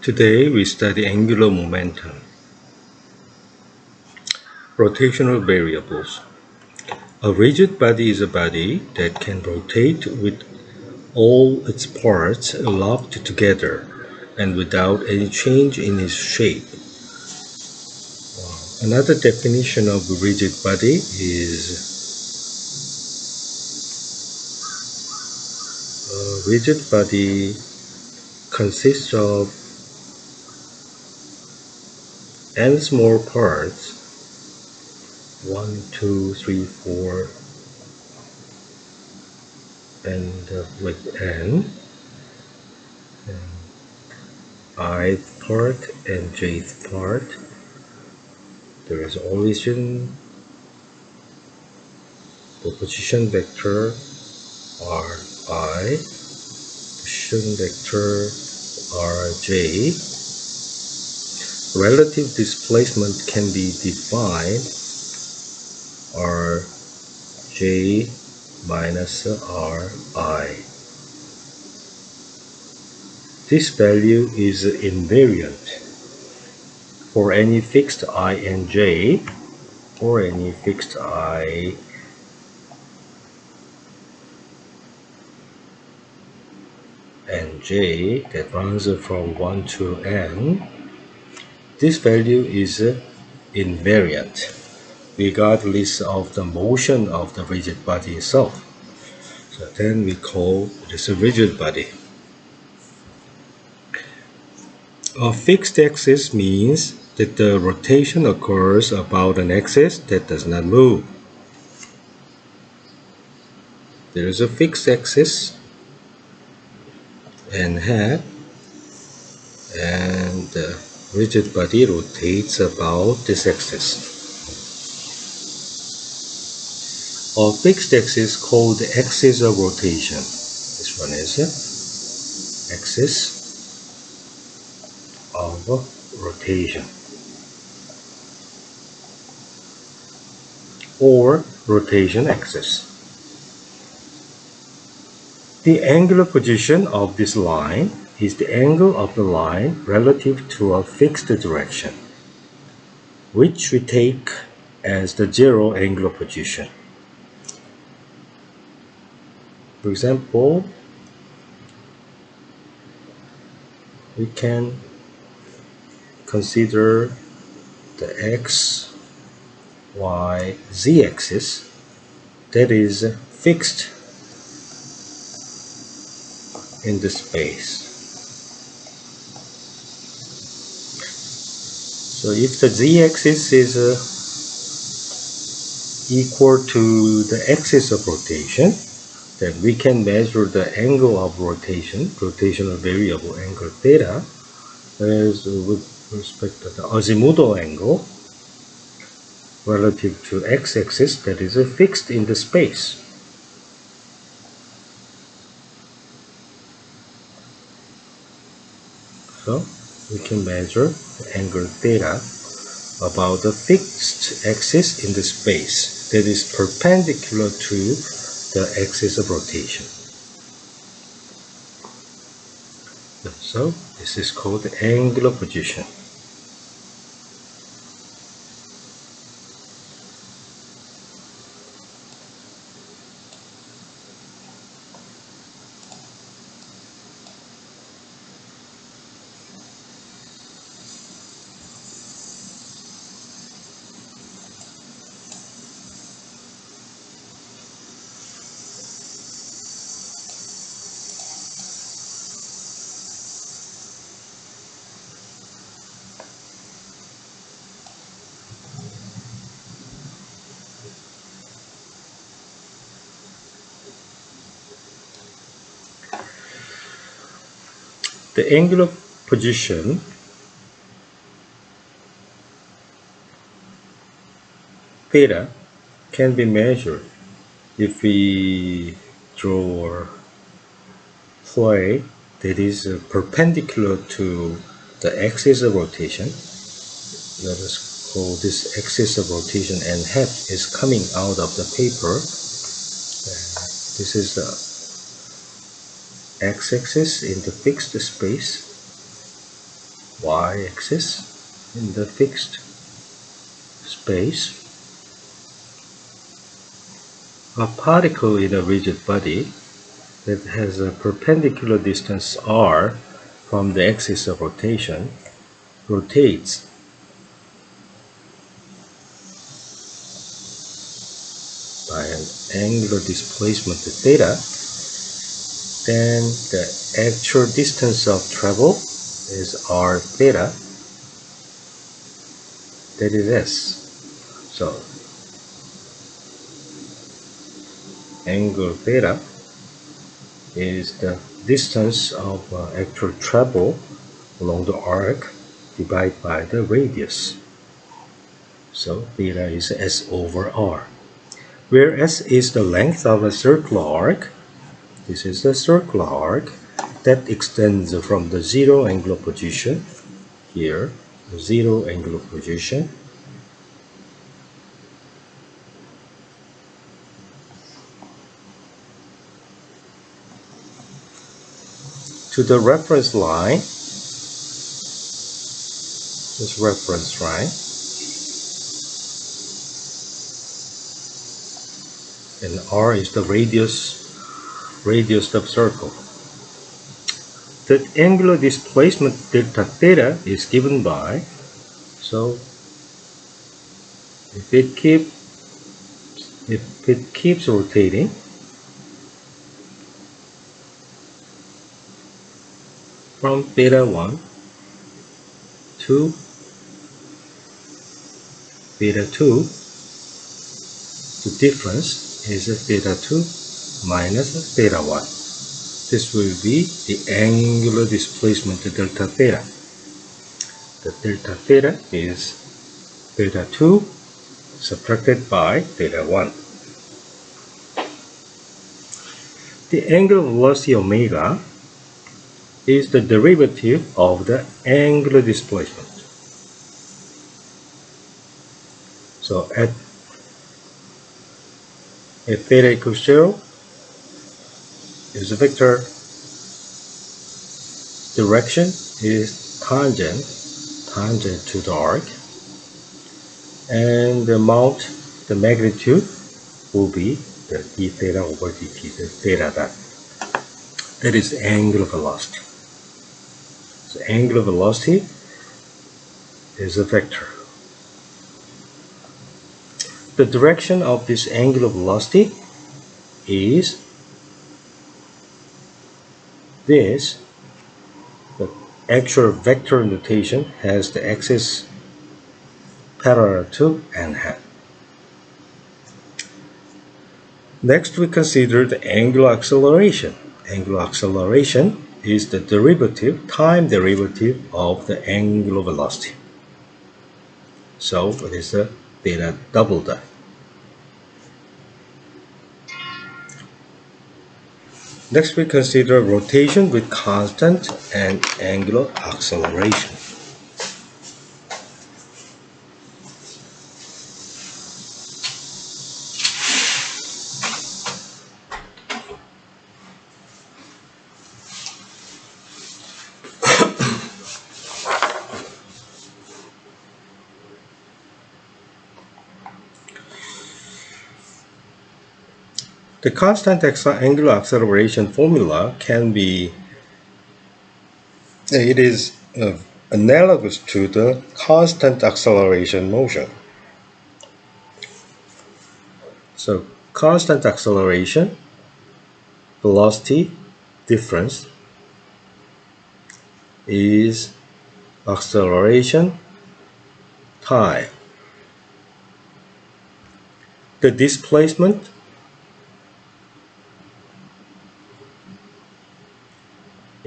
Today we study angular momentum, rotational variables. A rigid body is a body that can rotate with all its parts locked together and without any change in its shape. Another definition of a rigid body is a rigid body consists of n small parts, 1, 2, 3, 4, and with n, and ith part and jth part. There is origin, the position vector Ri, position vector Rj. Relative displacement can be defined Rj minus Ri. This value is invariant for any fixed I and j, or any fixed I and j that runs from 1 to n. This value is invariant regardless of the motion of the rigid body itself. So then we call this a rigid body. A fixed axis means that the rotation occurs about an axis that does not move. There is a fixed axis and head, and the rigid body rotates about this axis. A fixed axis called the axis of rotation. This one is axis of rotation, or rotation axis. The angular position of this line is the angle of the line relative to a fixed direction, which we take as the zero angular position. For example, we can consider the x, y, z axis that is fixed in the space. So if the z-axis is equal to the axis of rotation, then we can measure the angle of rotation, rotational variable angle theta, as with respect to the azimuthal angle relative to x-axis that is fixed in the space. So we can measure the angle theta about the fixed axis in the space that is perpendicular to the axis of rotation. So this is called the angular position. The angular position theta can be measured if we draw a plane that is perpendicular to the axis of rotation. Let us call this axis of rotation, and head is coming out of the paper. This is the x-axis in the fixed space, y-axis in the fixed space. A particle in a rigid body that has a perpendicular distance r from the axis of rotation rotates by an angular displacement theta, then the actual distance of travel is r theta, that is s. So angle theta is the distance of actual travel along the arc divided by the radius. So theta is s over r, where s is the length of a circular arc. This is the circular arc that extends from the zero angular position here, the zero angular position, to the reference line, this reference line, and r is the radius of circle. The angular displacement delta theta is given by, so if it keeps rotating from theta 1 to theta 2, the difference is theta 2 minus theta 1. This will be the angular displacement delta theta. The delta theta is theta 2 subtracted by theta 1. The angular velocity omega is the derivative of the angular displacement. So at theta equals 0 is the vector direction is tangent to the arc, and the amount, the magnitude will be the d theta over dt, the theta dot. That is angular velocity. So angular velocity is a vector. The direction of this angular velocity is this. The actual vector notation has the axis parallel to n hat. Next, we consider the angular acceleration. Angular acceleration is the time derivative of the angular velocity. So it is a theta double dot. Next, we consider rotation with constant and angular acceleration. The constant angular acceleration formula it is analogous to the constant acceleration motion. So constant acceleration, velocity difference is acceleration time. The displacement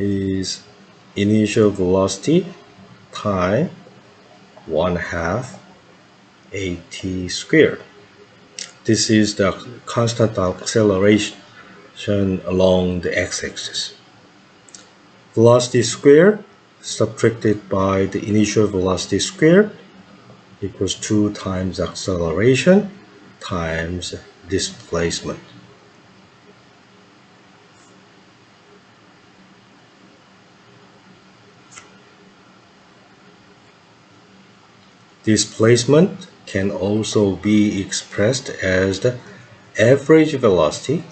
is initial velocity time 1/2 at squared. This is the constant acceleration along the x-axis. Velocity squared subtracted by the initial velocity squared equals 2 times acceleration times displacement. Displacement can also be expressed as the average velocity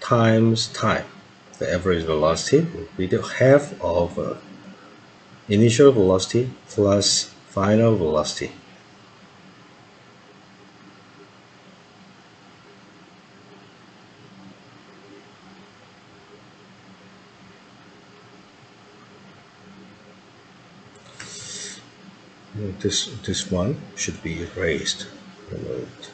times time. The average velocity will be the half of initial velocity plus final velocity. This one should be erased, removed.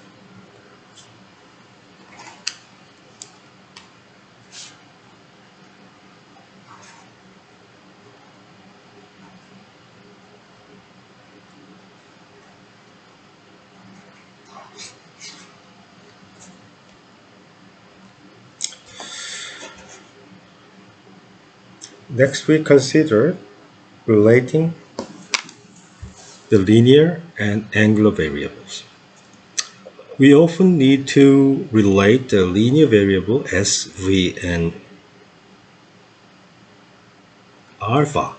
Next, we consider relating the linear and angular variables. We often need to relate the linear variable SV and alpha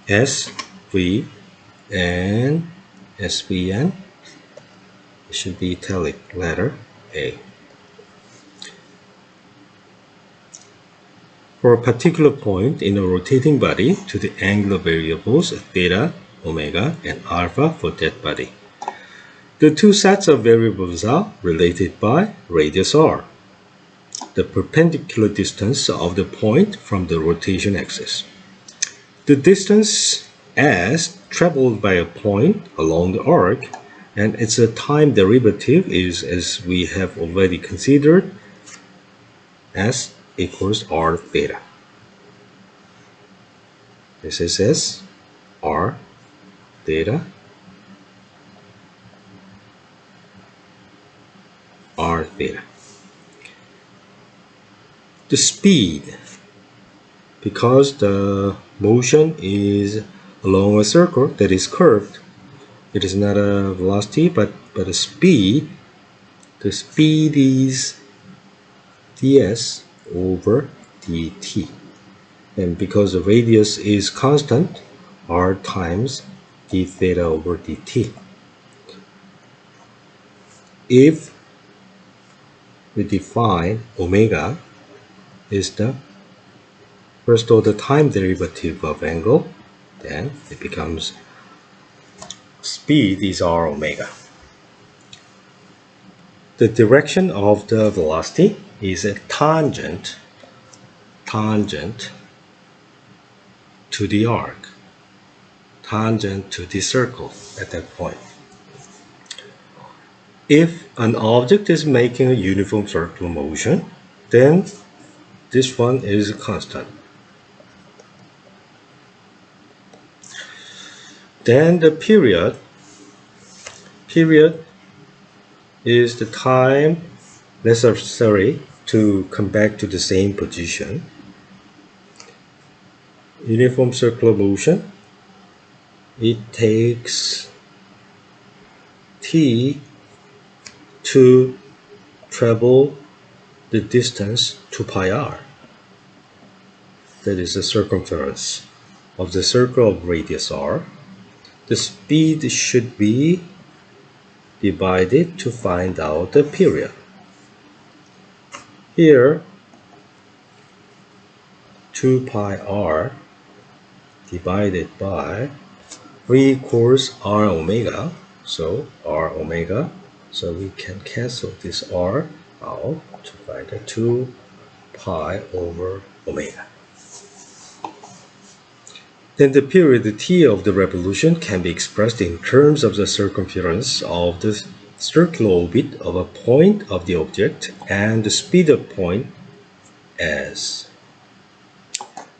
SV and SVN. It should be italic letter A. For a particular point in a rotating body to the angular variables theta, omega, and alpha for that body. The two sets of variables are related by radius r, the perpendicular distance of the point from the rotation axis. The distance s traveled by a point along the arc, and its time derivative is, as we have already considered, s equals r theta. This is s r theta r theta. The speed, because the motion is along a circle that is curved, it is not a velocity but a speed. The speed is ds over dt, and because the radius is constant, r times d theta over dt. If we define omega is the first order time derivative of angle, then it becomes speed is r omega. The direction of the velocity is a tangent to the arc, tangent to the circle at that point. If an object is making a uniform circular motion, then this one is constant. Then the period is the time necessary to come back to the same position. Uniform circular motion, it takes t to travel the distance 2 pi r. That is the circumference of the circle of radius r. The speed should be divided to find out the period. Here, 2 pi r divided by 3 equals r omega, so r omega, so we can cancel this r out to find the 2 pi over omega. Then the period t of the revolution can be expressed in terms of the circumference of the circular orbit of a point of the object and the speed of point s.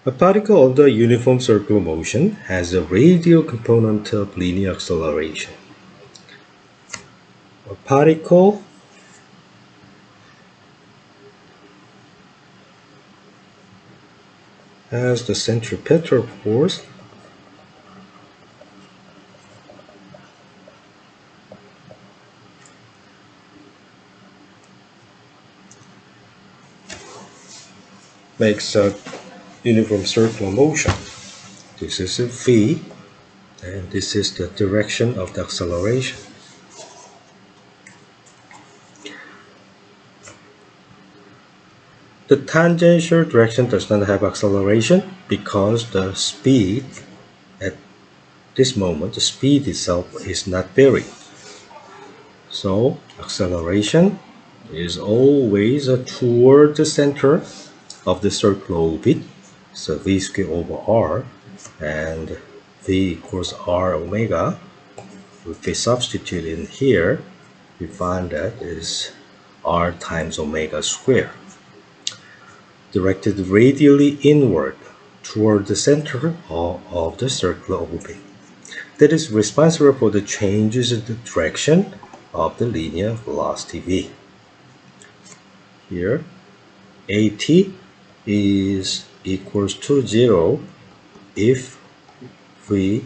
A particle of the uniform circular motion has a radial component of linear acceleration. A particle has the centripetal force makes a uniform circular motion. This is a v, and this is the direction of the acceleration. The tangential direction does not have acceleration because the speed at this moment, the speed itself is not varying. So acceleration is always toward the center of the circular orbit. So v squared over r, and v equals r omega. If we substitute in here, we find that is r times omega squared, directed radially inward toward the center of the circular orbit. That is responsible for the changes in the direction of the linear velocity v. Here, at is equals to 0 if v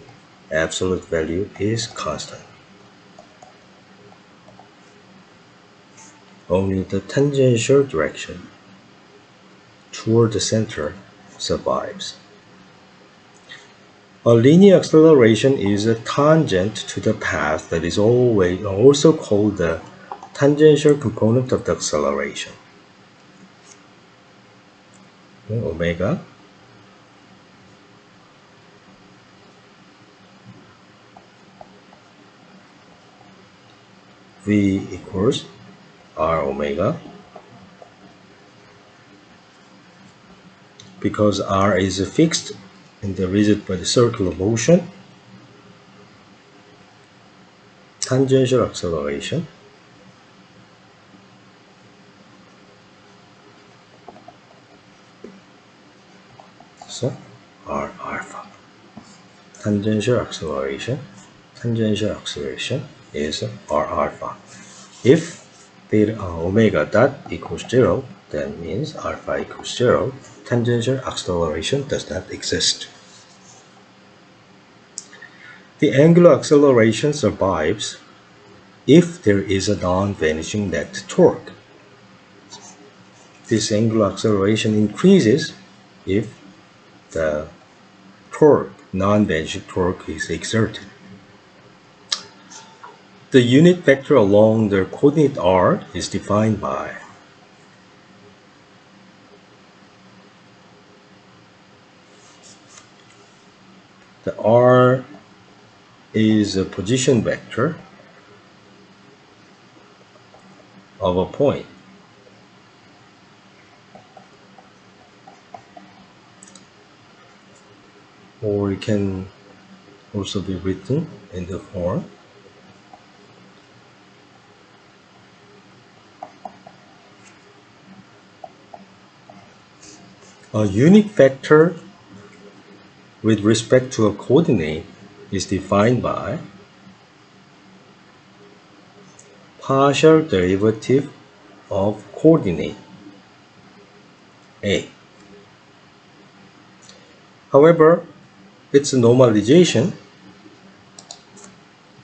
absolute value is constant. Only the tangential direction toward the center survives. A linear acceleration is a tangent to the path that is also called the tangential component of the acceleration. Omega v equals r omega, because r is fixed in the rigid by the circular motion. Tangential acceleration so r alpha. Tangential acceleration is r alpha. If theta omega dot equals 0, that means alpha equals 0. Tangential acceleration does not exist. The angular acceleration survives if there is a non-vanishing net torque. This angular acceleration increases if the torque, non-vanishing torque, is exerted. The unit vector along the coordinate r is defined by the r is a position vector of a point. Or it can also be written in the form a unit vector with respect to a coordinate is defined by partial derivative of coordinate A. However, its normalization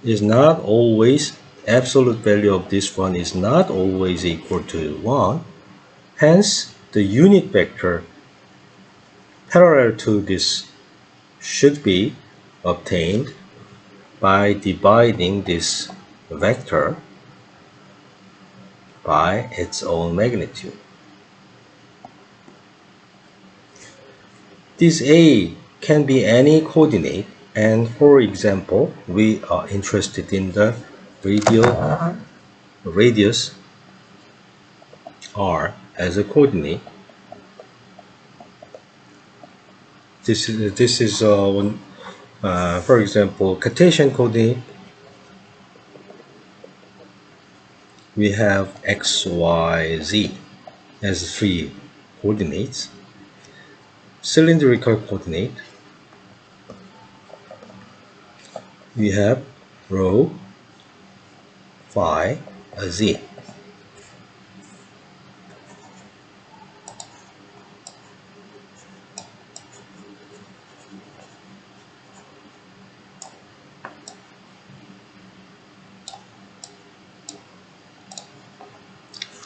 is not always, absolute value of this one is not always equal to 1. Hence, the unit vector parallel to this should be obtained by dividing this vector by its own magnitude. This A can be any coordinate, and for example, we are interested in the radius r as a coordinate. This is for example, Cartesian coordinate. We have x, y, z as 3 coordinates. Cylindrical coordinate, we have rho, phi, z.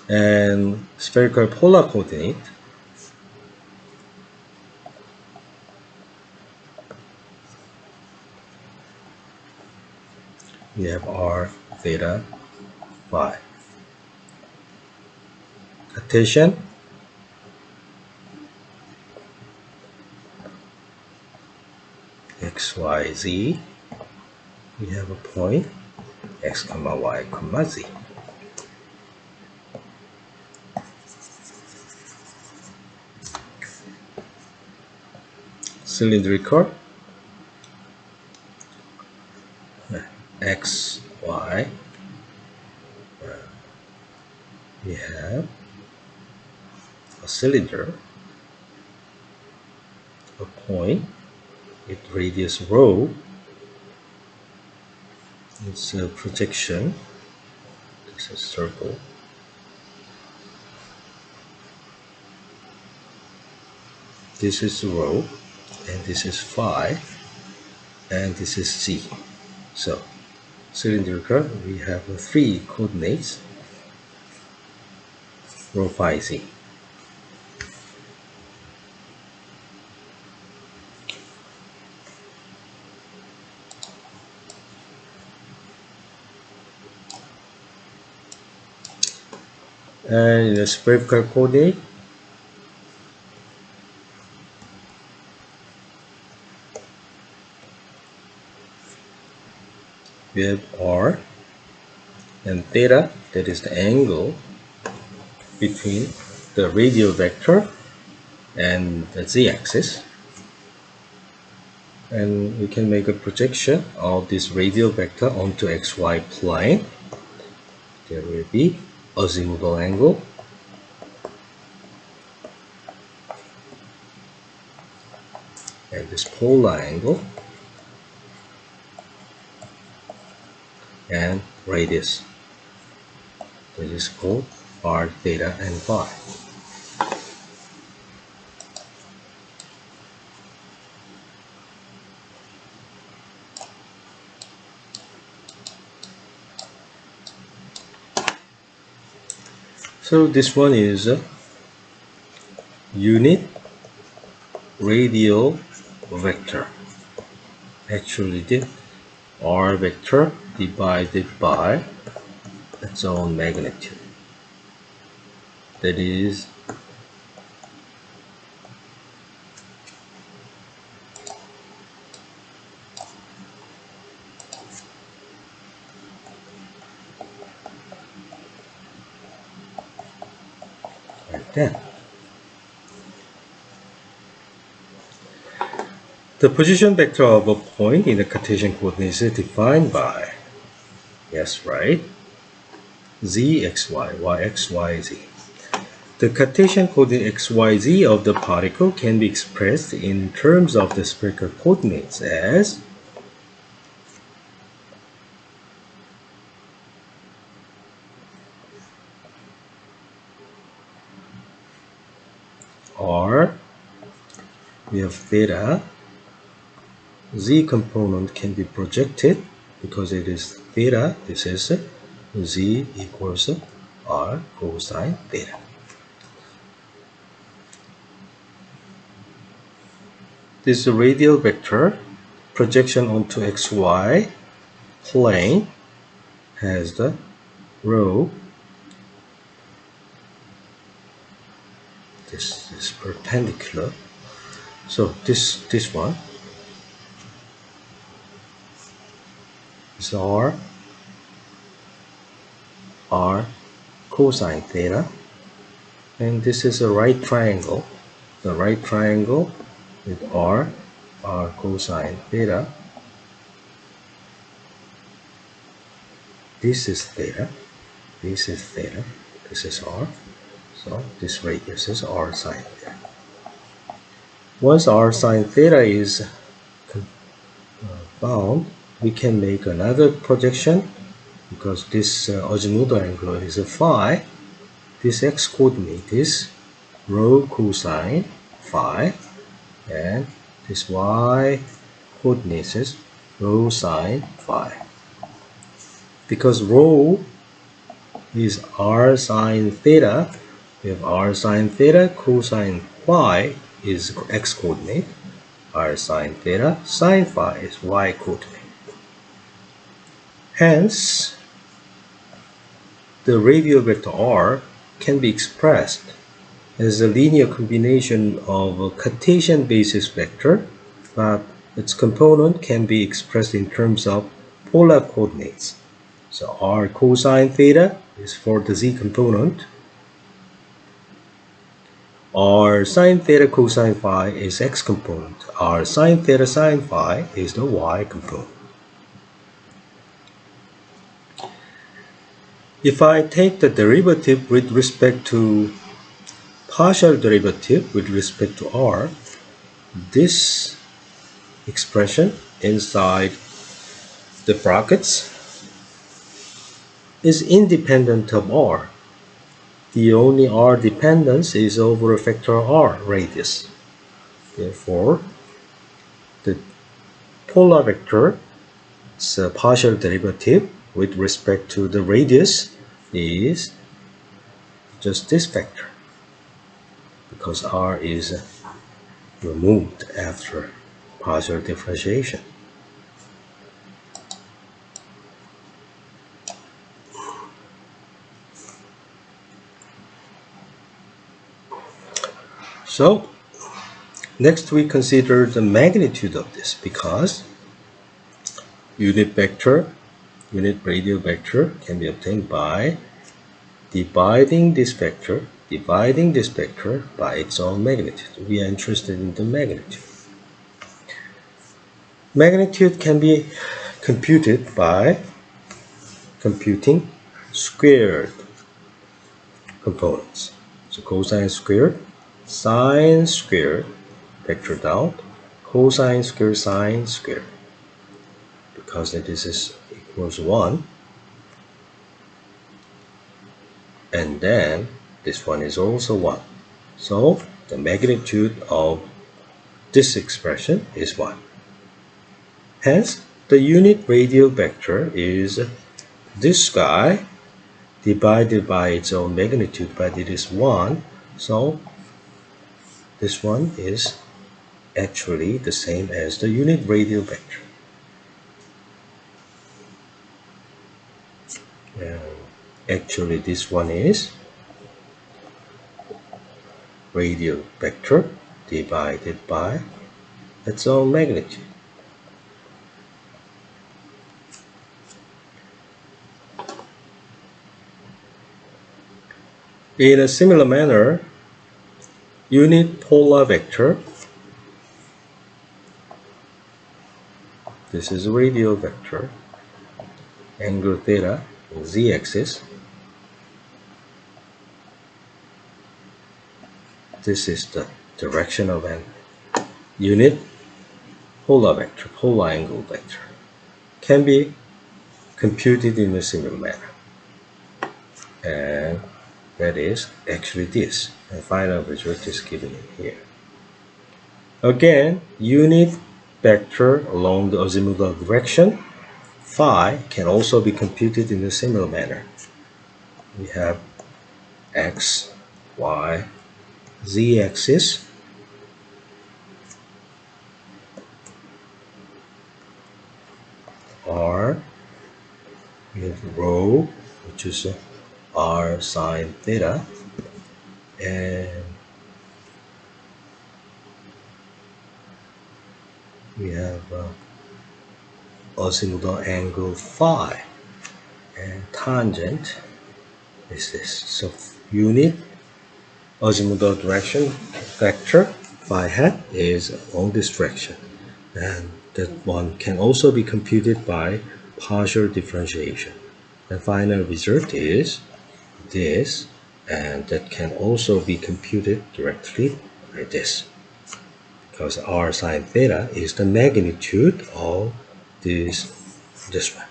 And spherical polar coordinate, we have r theta phi. Cartesian, x, y, z, we have a point x comma y comma z. Cylindrical, x, y, we have a cylinder, a point with radius rho. It's a projection. This is circle. This is rho, and this is phi, and this is z. So, cylindrical, we have three coordinates, rho, phi, z. And in the spherical coordinate, we have r and theta, that is the angle between the radial vector and the z-axis. And we can make a projection of this radial vector onto xy plane. There will be azimuthal angle, and this polar angle, and radius. That is called r, theta, and phi. So this one is a unit radial vector. Actually, the r vector divided by its own magnitude. That is like that. The position vector of a point in the Cartesian coordinates is defined by, yes, right, z, x, y, y, x, y, z. The Cartesian coordinate x, y, z of the particle can be expressed in terms of the spherical coordinates as r, we have theta, z component can be projected because it is theta, this is z equals r cosine theta. This radial vector projection onto xy plane has the rho. This is perpendicular. So this one is r cosine theta, and this is a right triangle. The right triangle with r cosine theta. This is theta, this is theta, this is r. So this radius is r sine theta. Once r sine theta is found, we can make another projection because this azimuthal angle is a phi. This x coordinate is rho cosine phi, and this y coordinate is rho sine phi. Because rho is r sine theta, we have r sine theta cosine phi is x coordinate, r sine theta sine phi is y coordinate. Hence, the radial vector r can be expressed as a linear combination of a Cartesian basis vector, but its component can be expressed in terms of polar coordinates. So r cosine theta is for the z component. R sine theta cosine phi is x component. R sine theta sine phi is the y component. If I take the derivative with respect to partial derivative with respect to r, this expression inside the brackets is independent of r. The only r dependence is over a factor r radius. Therefore, the polar vector, its partial derivative with respect to the radius is just this factor, because r is removed after partial differentiation. So next we consider the magnitude of this, because unit radial vector can be obtained by dividing this vector by its own magnitude. We are interested in the magnitude. Magnitude can be computed by computing squared components. So cosine squared, sine squared, vector down, cosine squared, sine squared. Because this is equals 1, and then this one is also 1. So the magnitude of this expression is 1. Hence, the unit radial vector is this guy divided by its own magnitude, but it is 1. So this one is actually the same as the unit radial vector. Actually, this one is radial vector divided by its own magnitude. In a similar manner, unit polar vector, this is a radial vector, angle theta, z-axis. This is the direction of an unit polar vector, polar angle vector, can be computed in a similar manner. And that is actually this. The final result is given in here. Again, unit vector along the azimuthal direction, phi, can also be computed in a similar manner. We have x, y, z-axis, r, we have rho, which is r sine theta, and we have azimuthal angle phi, and tangent is this. So unit azimuthal direction vector phi hat is along this direction, and that one can also be computed by partial differentiation. The final result is this, and that can also be computed directly by this, because r sine theta is the magnitude of this one.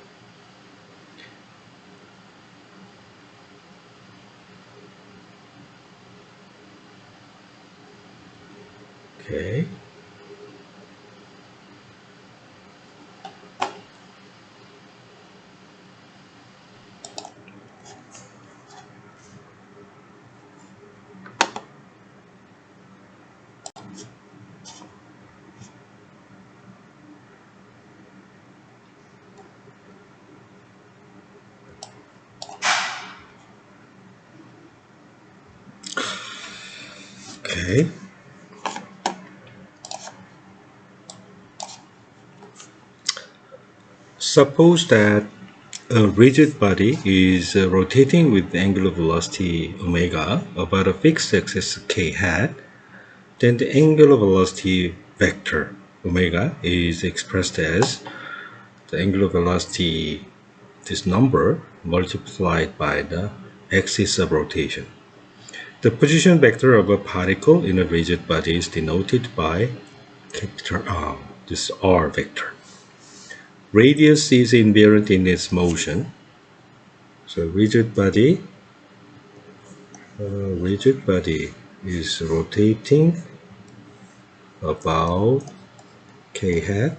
Okay. Okay. Suppose that a rigid body is rotating with angular velocity omega about a fixed axis k hat, then the angular velocity vector omega is expressed as the angular velocity, this number, multiplied by the axis of rotation. The position vector of a particle in a rigid body is denoted by capital R, this R vector. Radius is invariant in its motion. So rigid body is rotating about k hat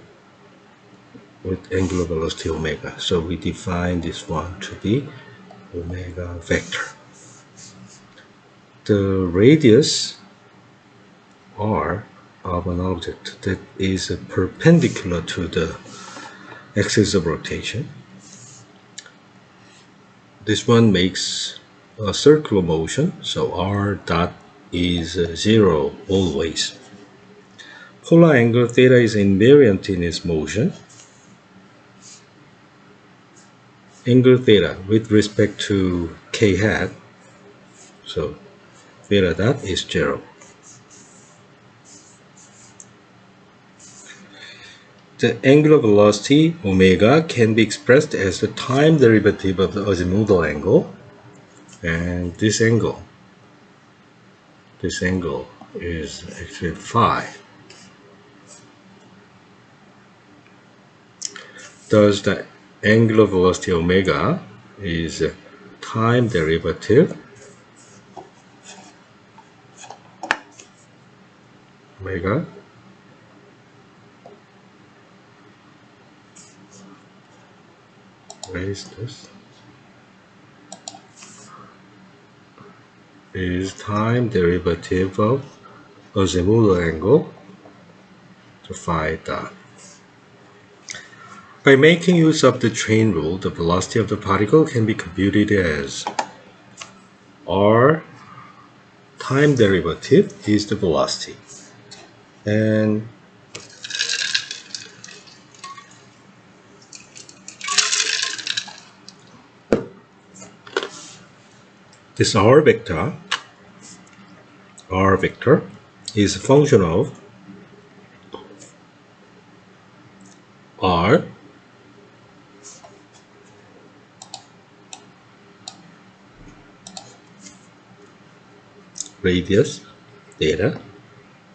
with angular velocity omega. So we define this one to be omega vector. The radius r of an object that is perpendicular to the axis of rotation. This one makes a circular motion, so r dot is 0 always. Polar angle theta is invariant in its motion. Angle theta with respect to k hat, so theta dot is 0. The angular velocity omega can be expressed as the time derivative of the azimuthal angle, and this angle is actually phi. Thus the angular velocity omega is time derivative omega is time derivative of azimuthal angle to phi dot. By making use of the chain rule, the velocity of the particle can be computed as r time derivative is the velocity, and this r vector is a function of r radius theta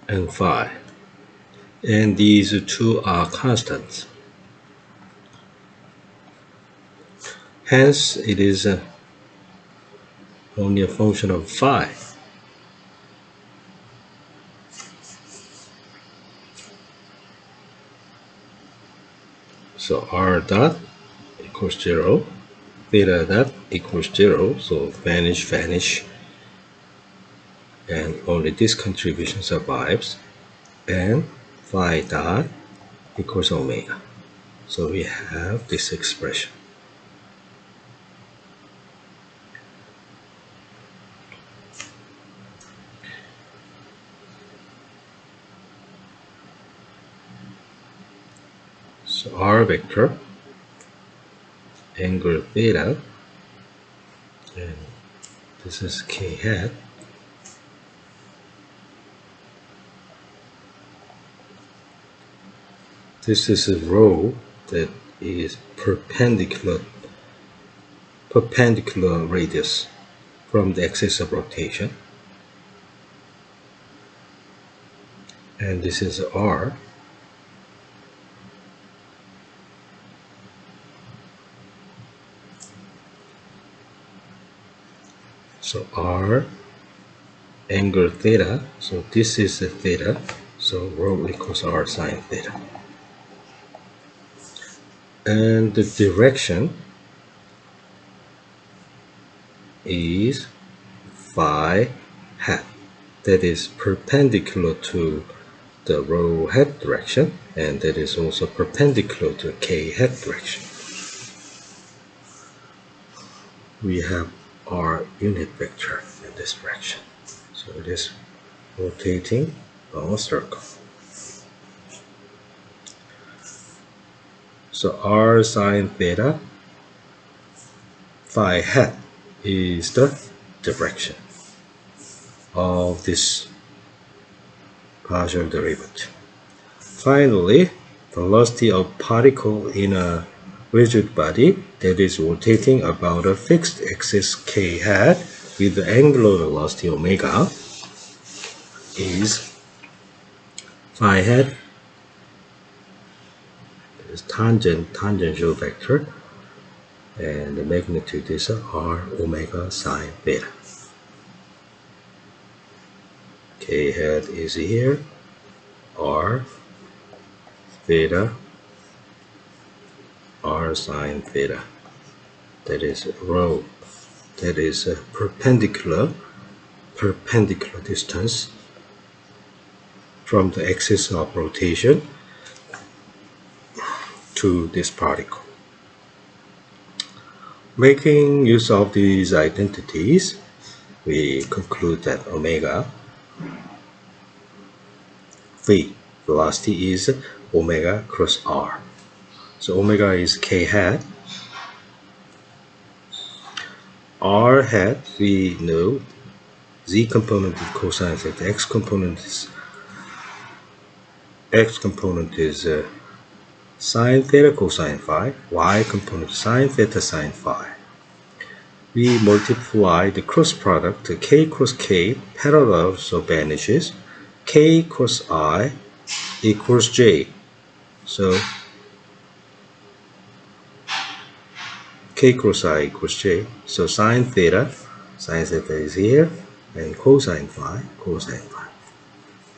and phi, and these two are constants. Hence it is only a function of phi. So r dot equals 0, theta dot equals 0, so vanish, and only this contribution survives, and phi dot equals omega. So we have this expression. So r vector, angle theta, and this is k hat. This is a rho that is perpendicular radius from the axis of rotation, and this is r. So r angle theta, so this is the theta, so rho equals r sine theta. And the direction is phi hat, that is perpendicular to the rho hat direction, and that is also perpendicular to k hat direction. We have our unit vector in this direction, so it is rotating on a circle. So r sine theta phi hat is the direction of this partial derivative. Finally, velocity of particle in a rigid body that is rotating about a fixed axis k hat with the angular velocity omega is phi hat is tangential vector, and the magnitude is r omega sine theta. K hat is here, r theta, r sine theta. That is rho. That is a perpendicular distance from the axis of rotation to this particle. Making use of these identities, we conclude that omega v velocity is omega cross r. So omega is k hat. R hat, we know z component is cosine theta, x component is sine theta cosine phi, y component sine theta sine phi. We multiply the cross product, k cross k parallel, so vanishes, k cross I equals j. So k cross I equals j. So sine theta is here, and cosine phi.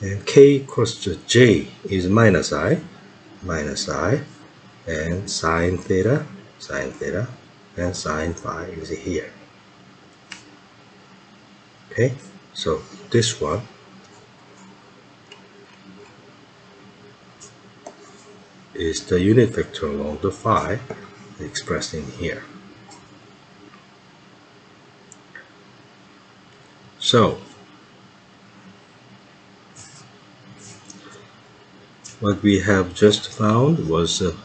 And k cross j is minus I, and sine theta, and sine phi is here. Okay, so this one is the unit vector along the phi expressed in here. So what we have just found was the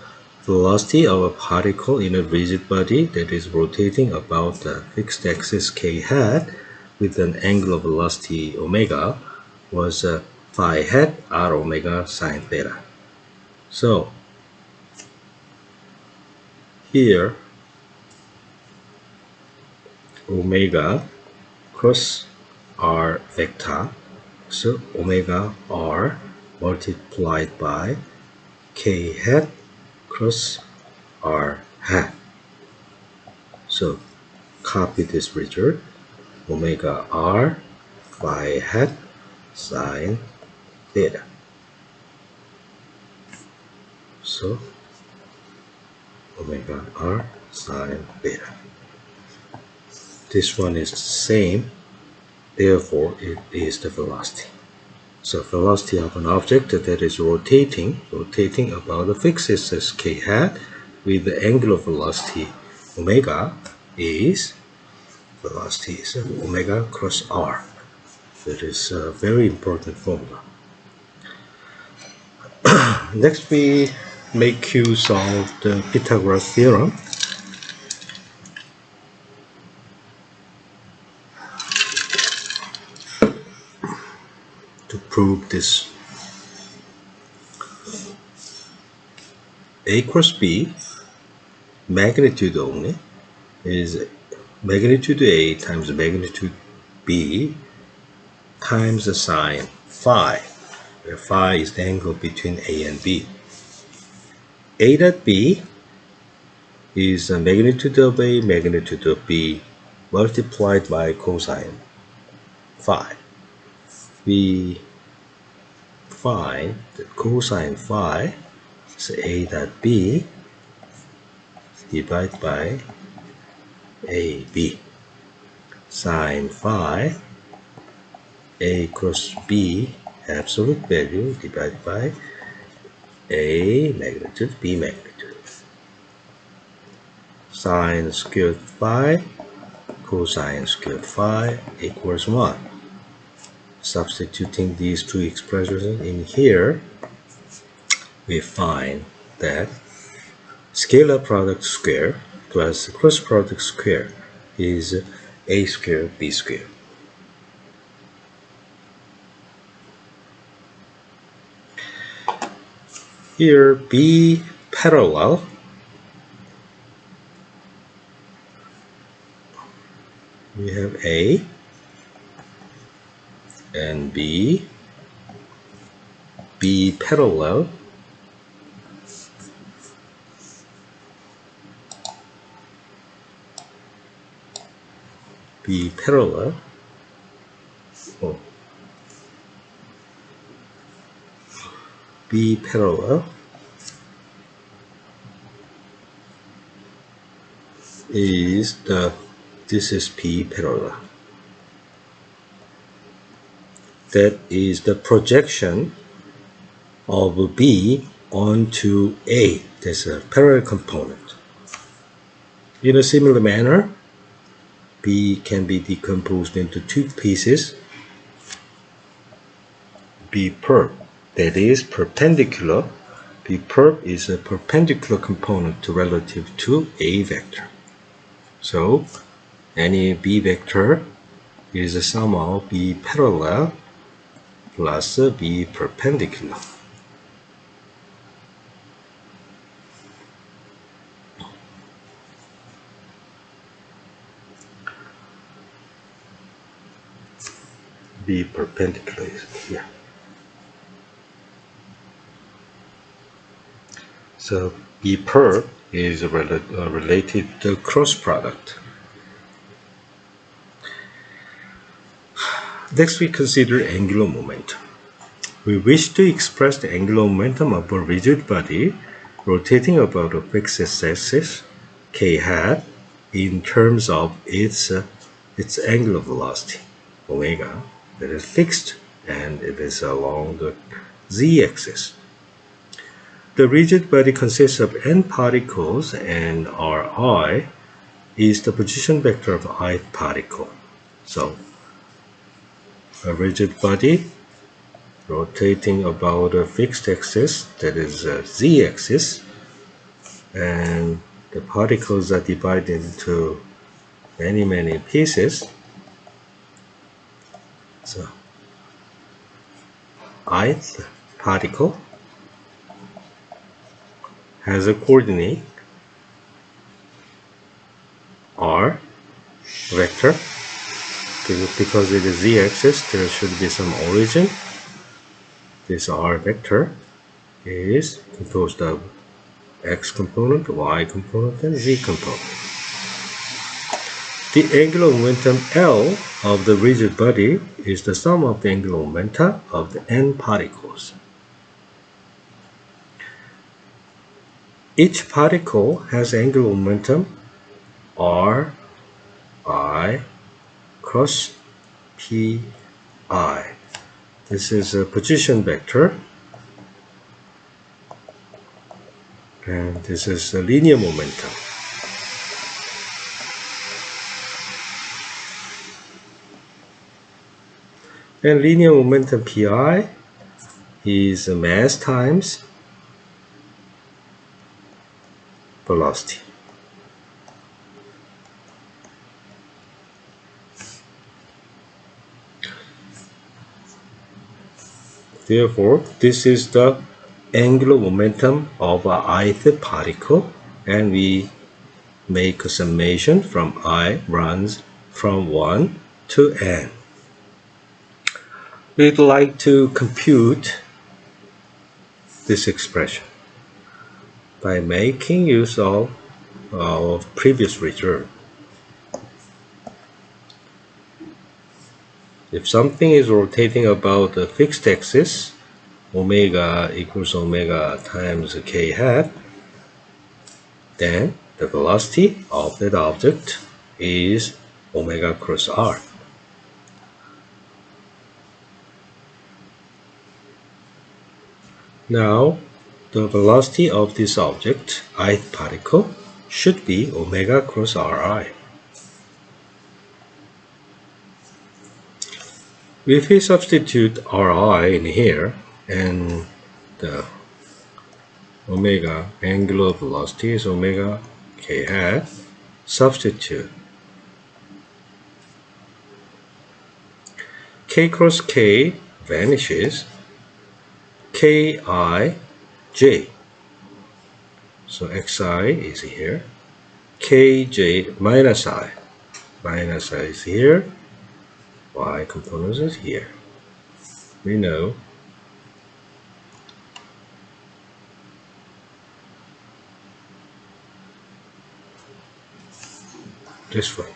velocity of a particle in a rigid body that is rotating about the fixed axis k hat with an angular velocity omega was phi hat r omega sine theta. So here omega cross r vector, so omega r multiplied by k hat cross r hat. So copy this result, omega r phi hat sine theta. So omega r sine theta. This one is the same, therefore it is the velocity. So velocity of an object that is rotating about the fixed axis k hat with the angular velocity omega is omega cross r. That is a very important formula. Next we make use of the Pythagoras theorem to prove this. A cross b, magnitude only, is magnitude A times magnitude B times the sine phi, where phi is the angle between A and B. A dot B is a magnitude of A, magnitude of B multiplied by cosine phi. We find that cosine phi is A dot B divided by AB. Sine phi, A cross B absolute value divided by A magnitude, B magnitude. Sine squared phi, cosine squared phi equals 1. Substituting these two expressions in here, we find that scalar product square plus cross product square is a square b square. Here b parallel we have a and b parallel oh, b parallel is this is p parallel. That is the projection of b onto a. That's a parallel component. In a similar manner, b can be decomposed into two pieces. B perp, that is perpendicular. B perp is a perpendicular component relative to a vector. So any b vector is a sum of b parallel plus b perpendicular. B perpendicular is here. So B perp is related to cross product. Next we consider angular momentum. We wish to express the angular momentum of a rigid body rotating about a fixed axis k hat in terms of its angular velocity omega that is fixed and it is along the z-axis. The rigid body consists of n particles and Ri is the position vector of ith particle. So a rigid body rotating about a fixed axis, that is a z-axis, and the particles are divided into many pieces. So ith particle has a coordinate r vector. Because it is z-axis, there should be some origin. This r vector is composed of x component, y component, and z component. The angular momentum L of the rigid body is the sum of the angular momenta of the n particles. Each particle has angular momentum r I cross pi. This is a position vector, and this is a linear momentum. And linear momentum pi is mass times velocity. Therefore, this is the angular momentum of ith particle, and we make a summation from I runs from 1 to n. We'd like to compute this expression by making use of our previous result. If something is rotating about a fixed axis, omega equals omega times k hat, then the velocity of that object is omega cross r. Now, the velocity of this object, ith particle, should be omega cross ri. If we substitute Ri in here and the omega angular velocity is omega k hat, substitute k cross k vanishes, ki j. So xi is here, kj minus I. Minus I is here, y component is here. We know this one.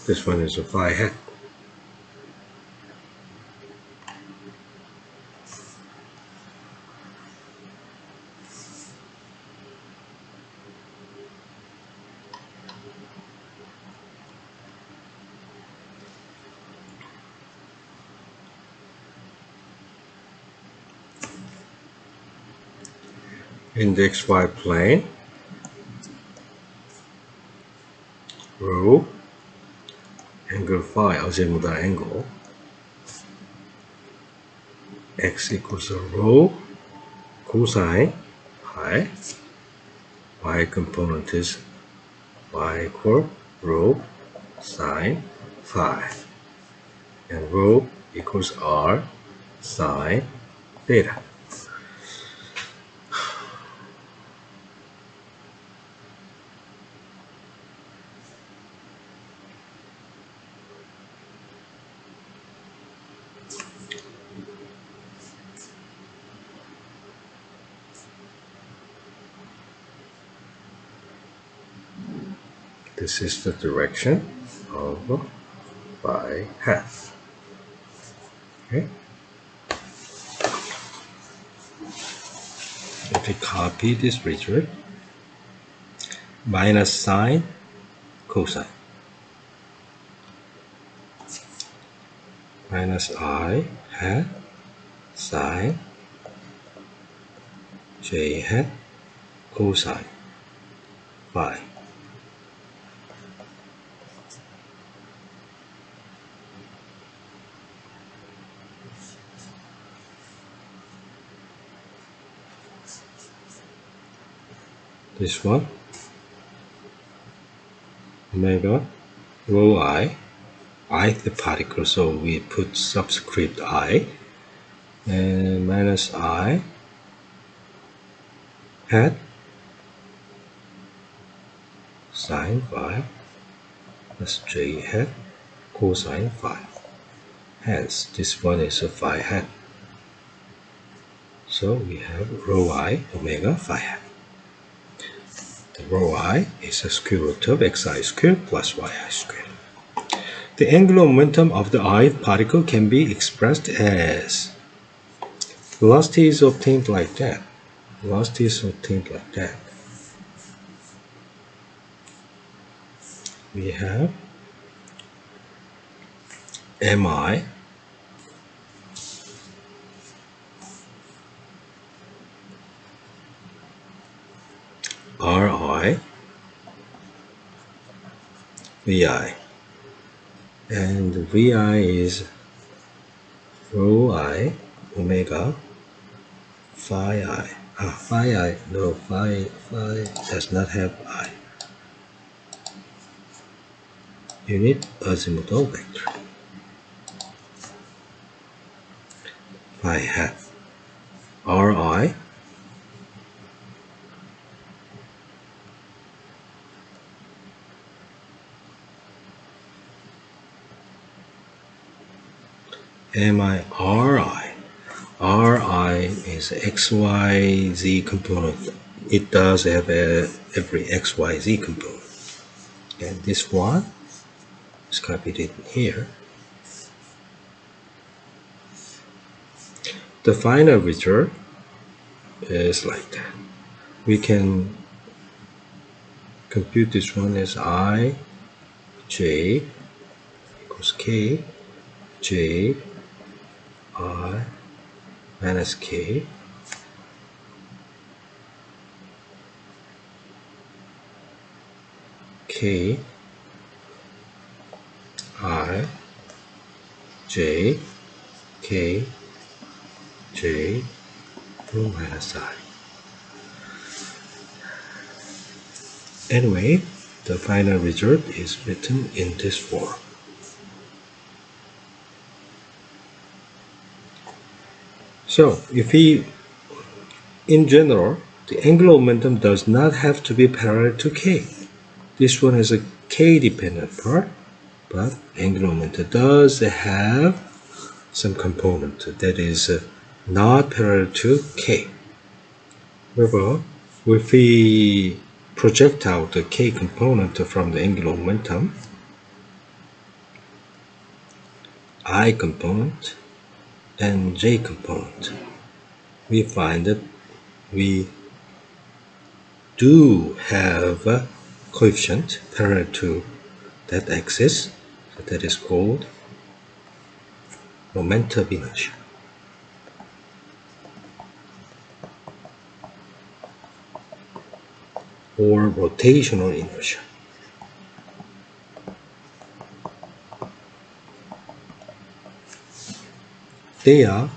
This one is a phi hat. In the xy plane, rho angle phi, azimuthal angle, x equals a rho cosine phi, y component is y equal rho sine phi, and rho equals r sine theta. This is the direction of phi hat. Okay. If we copy this result, minus sine cosine, minus I hat sine j hat cosine phi. This one, omega rho I the particle, so we put subscript I, and minus I hat sine phi plus j hat cosine phi. Hence, this one is a phi hat. So we have rho I omega phi hat. The rho I is the square root of xi squared plus yi squared. The angular momentum of the ith particle can be expressed as velocity is obtained like that. Velocity is obtained like that. We have mi ri vi, and vi is rho I omega phi I. Phi I, no, phi does not have I. Unit azimuthal vector. Phi hat ri mi ri. Ri is xyz component. It does have every xyz component. And this one is copied in here. The final result is like that. We can compute this one as I j equals k j I minus k k I J, K, J, rho minus I. Anyway, the final result is written in this form. So, in general, the angular momentum does not have to be parallel to K. This one has a K-dependent part, but angular momentum does have some component that is not parallel to K. However, if we project out the K component from the angular momentum, I component and J component, we find that we do have a coefficient parallel to that axis, so that is called moment of inertia. Or rotational inertia. They are,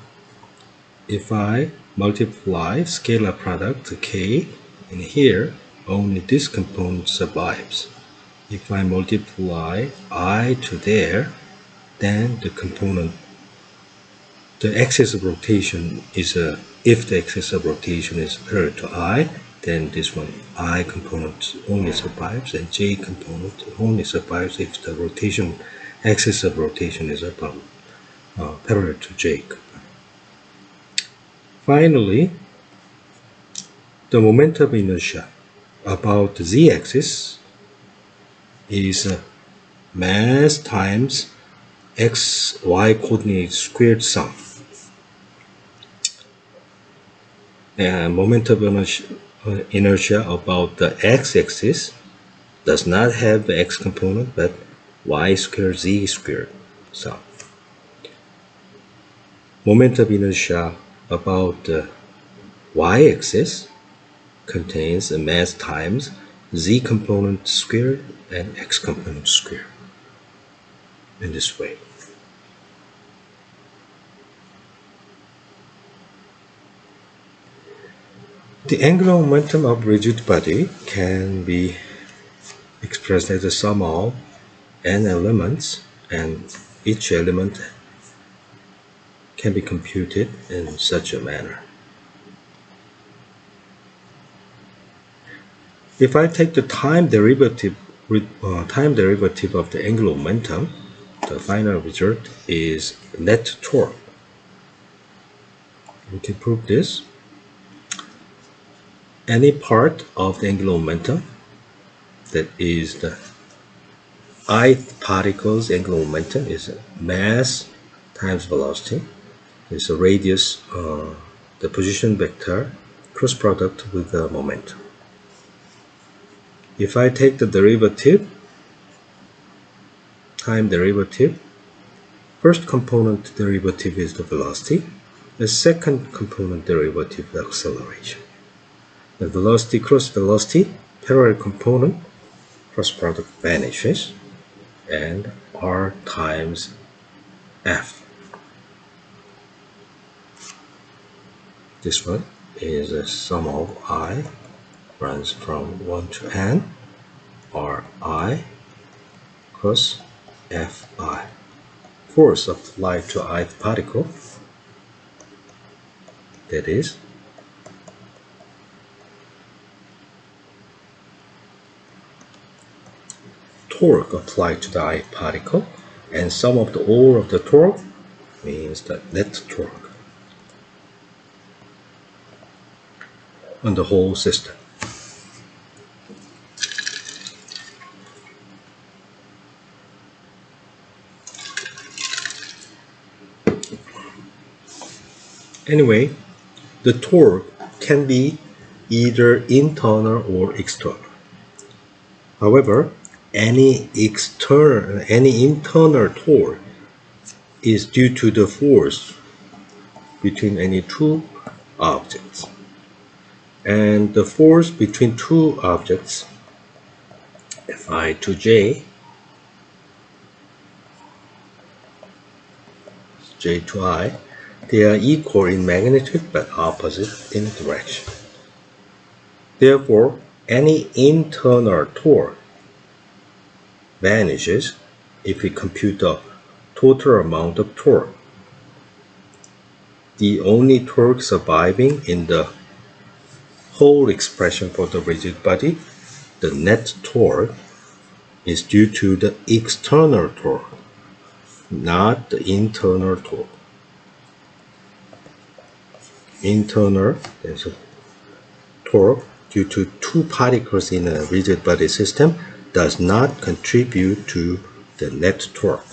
if I multiply scalar product K, and here only this component survives. If I multiply I to there, then the axis of rotation is if the axis of rotation is parallel to I, then this one I component only survives, and J component only survives if the axis of rotation is parallel to J. Finally, the moment of inertia about the z-axis is mass times x-y coordinate squared sum. And moment of inertia about the x-axis does not have the x component, but y squared z squared sum. Moment of inertia about the y-axis contains a mass times z component squared and x component squared in this way. The angular momentum of rigid body can be expressed as a sum of n elements, and each element can be computed in such a manner. If I take the time derivative of the angular momentum, the final result is net torque. We can prove this. Any part of the angular momentum, that is the ith particle's angular momentum, is mass times velocity. It's a radius, the position vector cross product with the momentum. If I take the derivative, time derivative, first component derivative is the velocity, the second component derivative is acceleration. The velocity cross velocity, parallel component, cross product vanishes, and r times f. This one is a sum of I, runs from 1 to n, ri cos fi. Force applied to ith particle, that is torque applied to the ith particle, and sum of all of the torque means the net torque on the whole system. Anyway, the torque can be either internal or external. However, any internal torque is due to the force between any two objects. And the force between two objects, Fi to J, J to I, they are equal in magnitude but opposite in direction. Therefore, any internal torque vanishes if we compute the total amount of torque. The only torque surviving in the whole expression for the rigid body, the net torque, is due to the external torque, not the internal torque. Internal is a torque due to two particles in a rigid body system does not contribute to the net torque.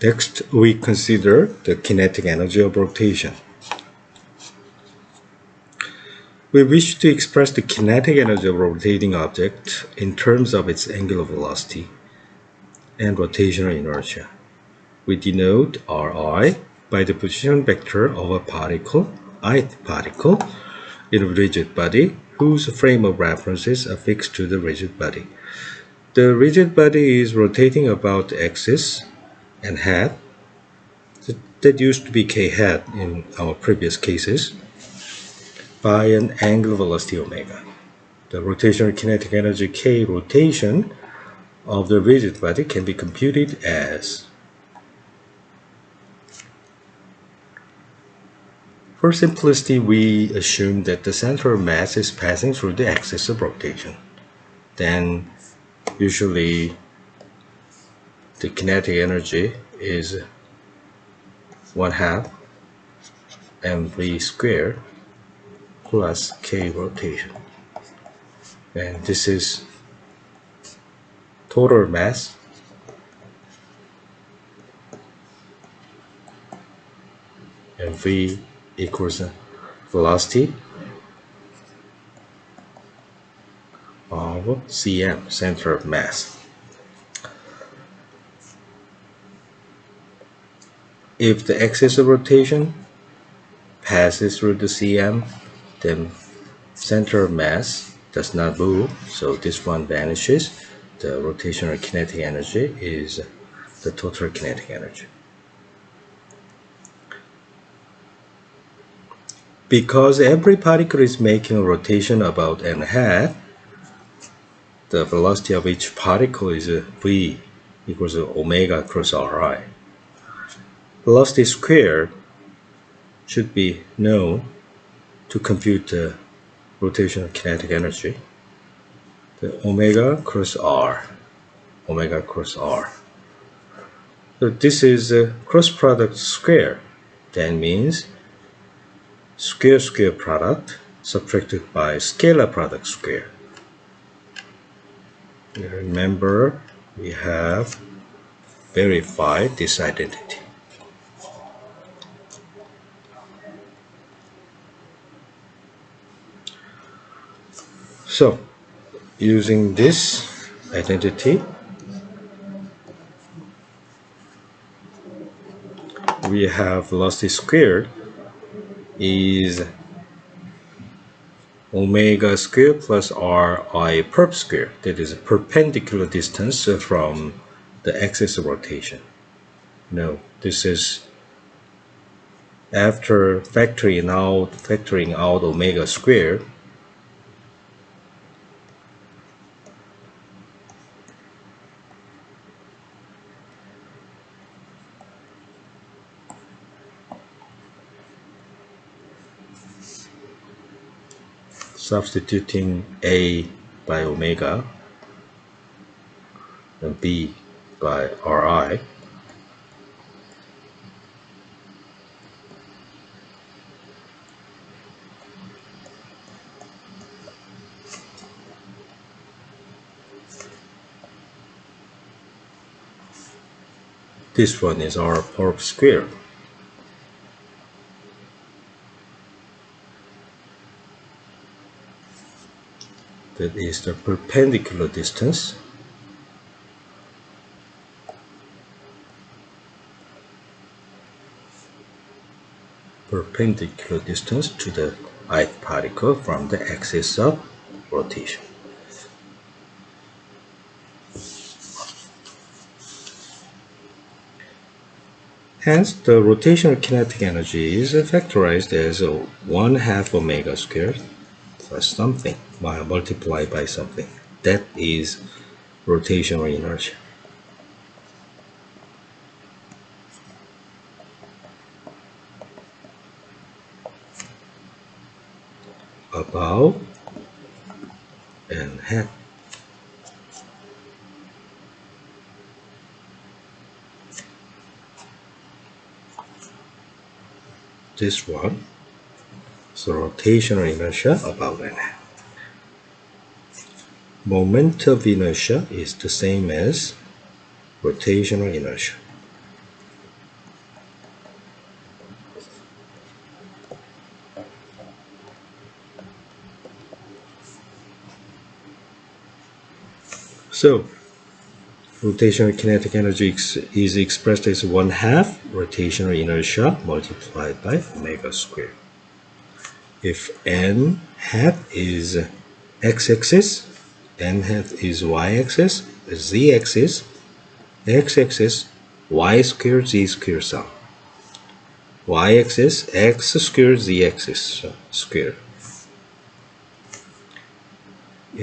Next, we consider the kinetic energy of rotation. We wish to express the kinetic energy of a rotating object in terms of its angular velocity and rotational inertia. We denote Ri by the position vector of a particle, ith particle, in a rigid body whose frame of reference is affixed to the rigid body. The rigid body is rotating about the axis and hat, that used to be k hat in our previous cases, by an angular velocity omega. The rotational kinetic energy k rotation of the rigid body can be computed as, for simplicity, we assume that the center of mass is passing through the axis of rotation. Then usually the kinetic energy is 1/2 mv squared plus k rotation. And this is total mass and v equals velocity of cm, center of mass. If the axis of rotation passes through the cm, then center of mass does not move, so this one vanishes. The rotational kinetic energy is the total kinetic energy. Because every particle is making a rotation about n hat, the velocity of each particle is v equals omega cross Ri. Velocity squared should be known to compute the rotational kinetic energy. The omega cross r. So this is a cross product square. That means square product subtracted by scalar product square. Remember, we have verified this identity. So, using this identity, we have velocity squared is omega squared plus Ri perp squared. That is a perpendicular distance from the axis of rotation. No, this is after factoring out omega squared. Substituting a by omega and b by Ri, this one is R perp squared. that is the perpendicular distance. Perpendicular distance to the ith particle from the axis of rotation. Hence, the rotational kinetic energy is factorized as 1/2 omega squared plus something multiplied by something. That is rotational inertia. About and half. This one is rotational inertia about and half. Moment of inertia is the same as rotational inertia. So, rotational kinetic energy is expressed as 1/2 rotational inertia multiplied by omega squared. If n hat is x-axis, n hat is y-axis, z-axis, x-axis, y squared, z squared sum. Y-axis, x squared, z-axis squared.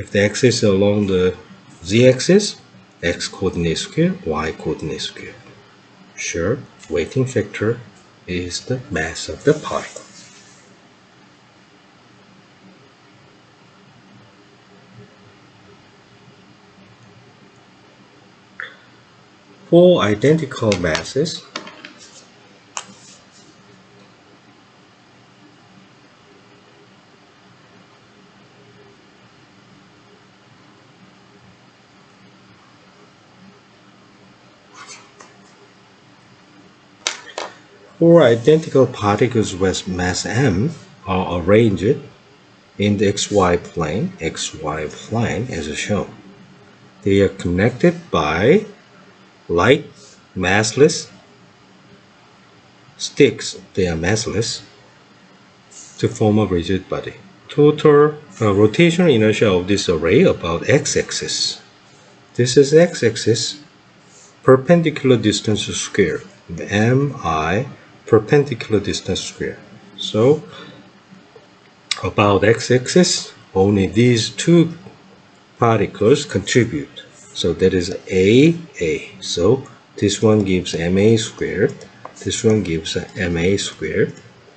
If the axis along the z-axis, x coordinate squared, y coordinate squared. Sure, weighting factor is the mass of the particle. For identical masses, particles with mass m are arranged in the xy plane as shown. They are connected by light massless sticks, they are massless, to form a rigid body. Total rotational inertia of this array about x-axis. This is x-axis, perpendicular distance squared, mi perpendicular distance squared. So about x-axis, only these two particles contribute. So that is a. So this one gives ma squared, this one gives ma squared,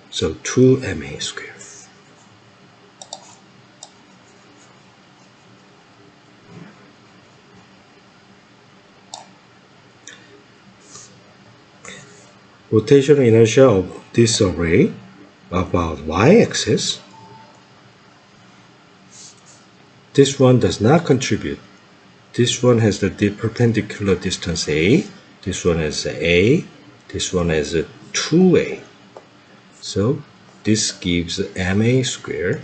so 2ma squared. Rotational inertia of this array about y-axis, this one does not contribute. This one has the perpendicular distance a, this one has a, this one has 2a. So this gives ma squared,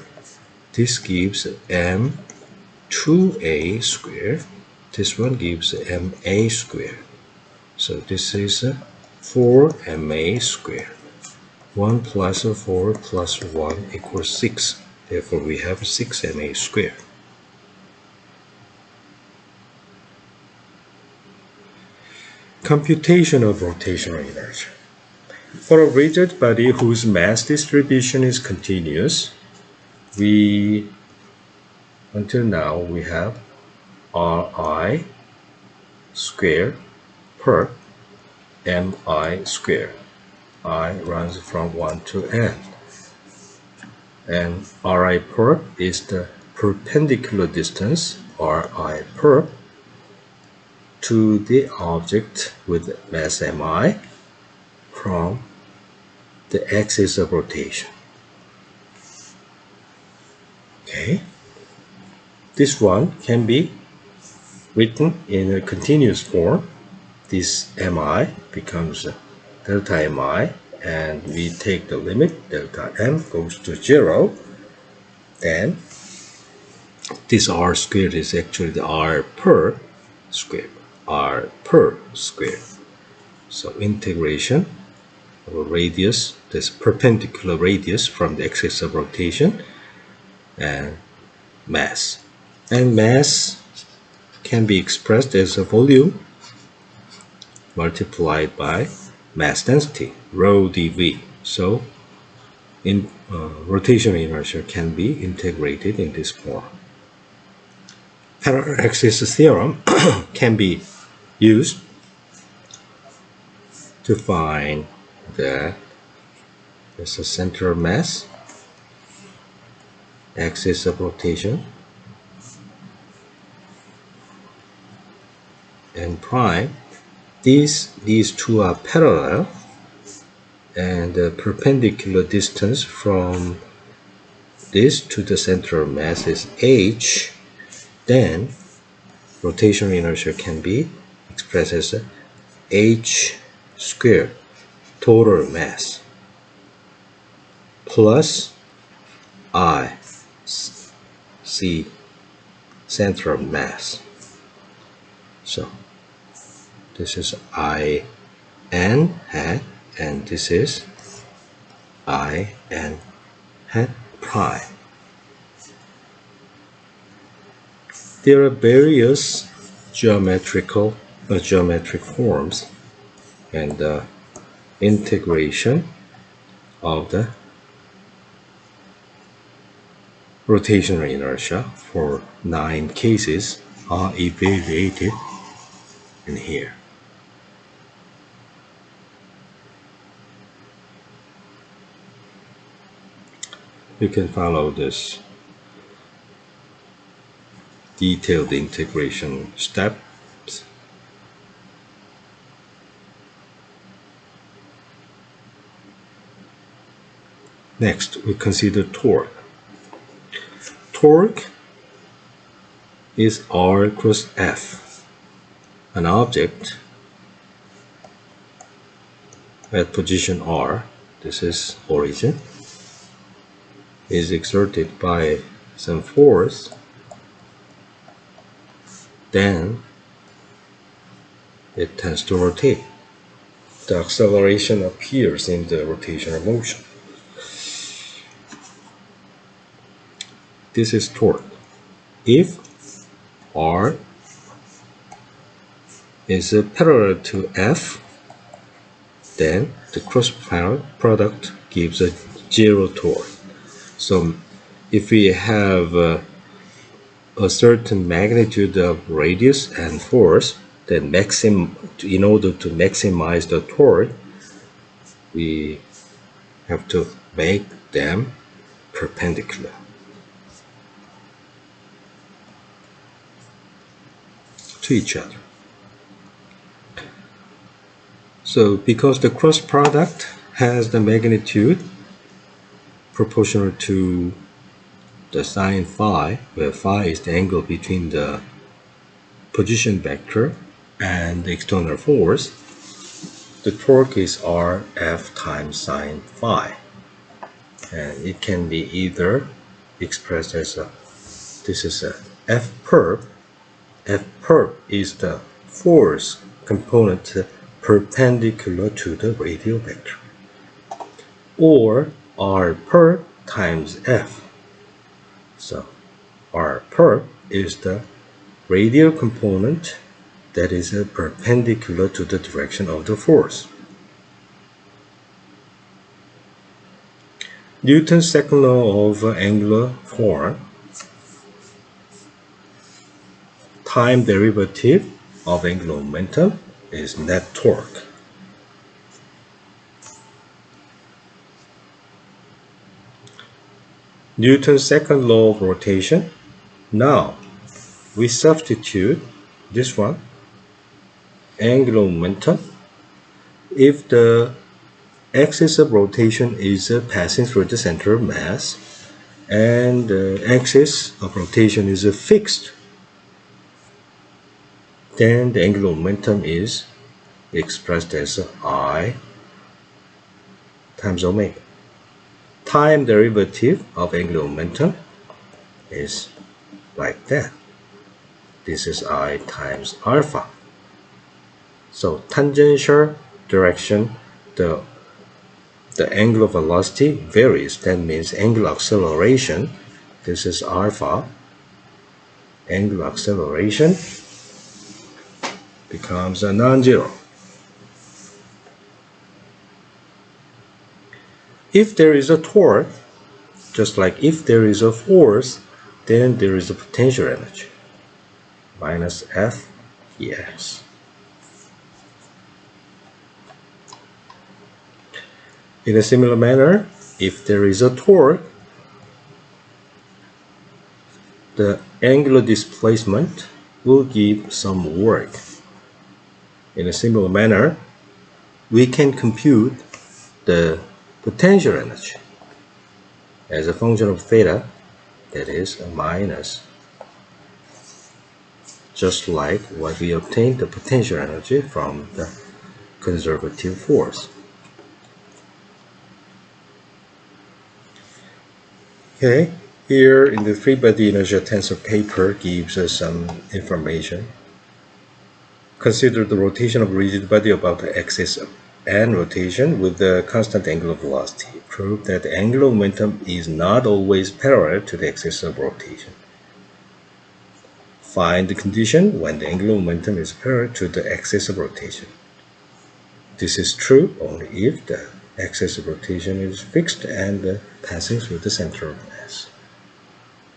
this gives m2a squared, this one gives ma squared. So this is 4ma squared. 1 plus 4 plus 1 equals 6. Therefore, we have 6ma squared. Computation of rotational inertia. For a rigid body whose mass distribution is continuous, until now we have Ri squared per mi squared. I runs from 1 to n. And Ri per is the perpendicular distance Ri per to the object with mass mi from the axis of rotation. Okay. This one can be written in a continuous form. This mi becomes delta mi, and we take the limit delta m goes to 0. Then this r squared is actually the r per squared, r per squared. So integration of a radius, this perpendicular radius from the axis of rotation, and mass. And mass can be expressed as a volume multiplied by mass density, rho dV. So rotational inertia can be integrated in this form. Parallel axis theorem can be used to find the there's a center of mass, axis of rotation, and prime. These two are parallel, and the perpendicular distance from this to the center of mass is h. Then rotational inertia can be expressed as h squared, total mass, plus I, c, center of mass. So this is I n hat, and this is I n hat prime. There are various geometric forms and the integration of the rotational inertia for 9 cases are evaluated in here. You can follow this detailed integration steps. Next, we consider torque. Torque is R cross F. An object at position R, this is origin, is exerted by some force, then it tends to rotate. The acceleration appears in the rotational motion. This is torque. If R is parallel to F, then the cross product gives a zero torque. So if we have a certain magnitude of radius and force, then in order to maximize the torque, we have to make them perpendicular to each other. So because the cross product has the magnitude proportional to the sine phi, where phi is the angle between the position vector and the external force, the torque is Rf times sine phi. And it can be either expressed as this is a F perp. F perp is the force component perpendicular to the radial vector, or R perp times F. So R perp is the radial component that is perpendicular to the direction of the force. Newton's second law of angular form, time derivative of angular momentum is net torque. Newton's second law of rotation. Now we substitute this one, angular momentum. If the axis of rotation is passing through the center of mass, and the axis of rotation is fixed, then the angular momentum is expressed as I times omega. Time derivative of angular momentum is like that. This is I times alpha. So tangential direction, the angular velocity varies. That means angular acceleration. This is alpha. Angular acceleration becomes a non-zero. If there is a torque, just like if there is a force, then there is a potential energy. Minus F, yes. In a similar manner, if there is a torque, the angular displacement will give some work. In a similar manner, we can compute the potential energy as a function of theta, that is a minus, just like what we obtained the potential energy from the conservative force. Okay, here in the three-body inertia tensor paper gives us some information. Consider the rotation of a rigid body about the axis of n rotation with the constant angular velocity. Prove that the angular momentum is not always parallel to the axis of rotation. Find the condition when the angular momentum is parallel to the axis of rotation. This is true only if the axis of rotation is fixed and passing through the center of mass.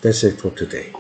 That's it for today.